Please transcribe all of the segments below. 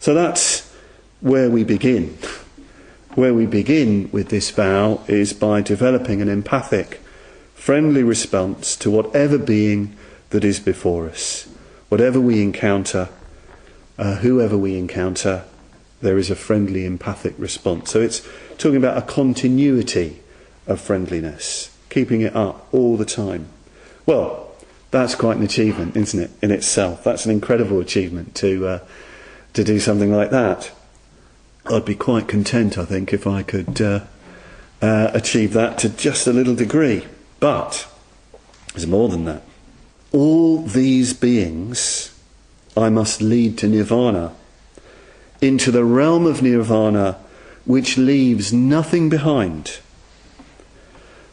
So that's where we begin. Where we begin with this vow is by developing an empathic, friendly response to whatever being that is before us. Whatever we encounter, whoever we encounter, there is a friendly, empathic response. So it's talking about a continuity of friendliness, keeping it up all the time. Well, that's quite an achievement, isn't it, in itself? That's an incredible achievement to do something like that. I'd be quite content, I think, if I could achieve that to just a little degree. But there's more than that. All these beings I must lead to Nirvana, into the realm of Nirvana which leaves nothing behind.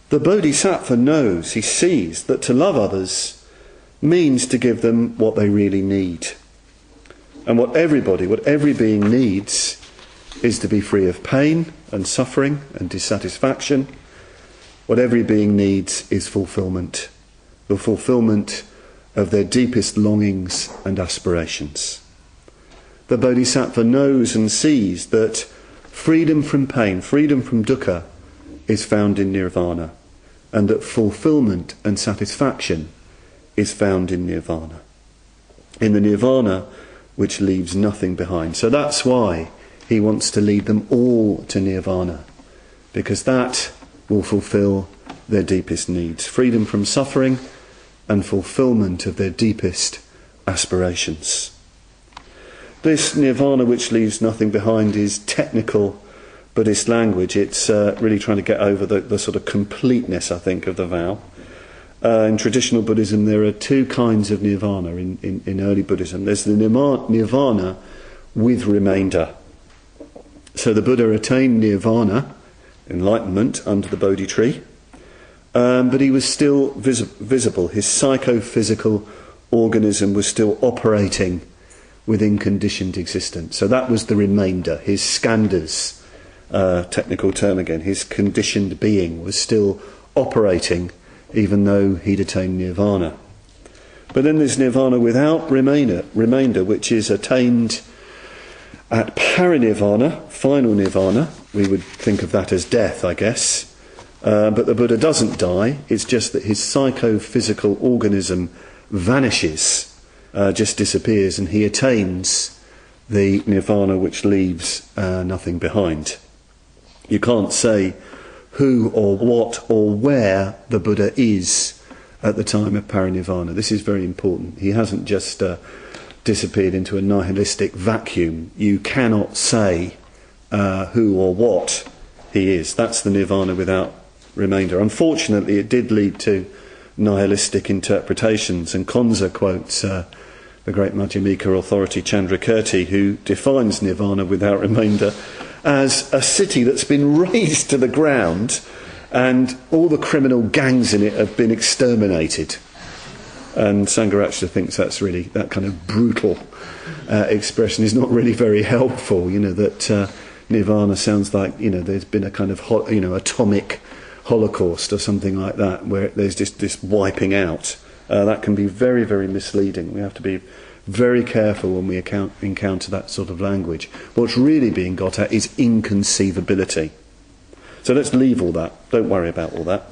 The Bodhisattva knows, he sees, that to love others means to give them what they really need. And what every being needs is to be free of pain and suffering and dissatisfaction. What every being needs is fulfillment, the fulfillment of their deepest longings and aspirations. The Bodhisattva knows and sees that freedom from pain, freedom from dukkha, is found in Nirvana, and that fulfillment and satisfaction is found in Nirvana. In the Nirvana which leaves nothing behind. So that's why he wants to lead them all to Nirvana, because that will fulfill their deepest needs. Freedom from suffering and fulfillment of their deepest aspirations. This Nirvana which leaves nothing behind is technical Buddhist language. It's really trying to get over the sort of completeness, I think, of the vow. In traditional Buddhism there are two kinds of Nirvana in early Buddhism. There's the Nirvana with remainder. So the Buddha attained Nirvana, enlightenment, under the Bodhi tree, but he was still visible. His psychophysical organism was still operating within conditioned existence. So that was the remainder. His skandhas, technical term again, his conditioned being was still operating even though he'd attained Nirvana. But then there's Nirvana without remainder, which is attained at parinirvana, final Nirvana. We would think of that as death, I guess. But the Buddha doesn't die. It's just that his psychophysical organism vanishes, just disappears, and he attains the Nirvana which leaves nothing behind. You can't say who or what or where the Buddha is at the time of parinirvana. This is very important. He hasn't just disappeared into a nihilistic vacuum. You cannot say who or what he is. That's the Nirvana without remainder. Unfortunately, it did lead to nihilistic interpretations, and Konza quotes the great Madhyamika authority Chandrakirti, who defines Nirvana without remainder as a city that's been razed to the ground and all the criminal gangs in it have been exterminated. And Sangharakshita thinks that's really, that kind of brutal expression is not really very helpful. You know, that Nirvana sounds like, you know, there's been a kind of atomic holocaust or something like that, where there's just this wiping out. That can be very, very misleading. We have to be very careful when we encounter that sort of language. What's really being got at is inconceivability. So let's leave all that. Don't worry about all that.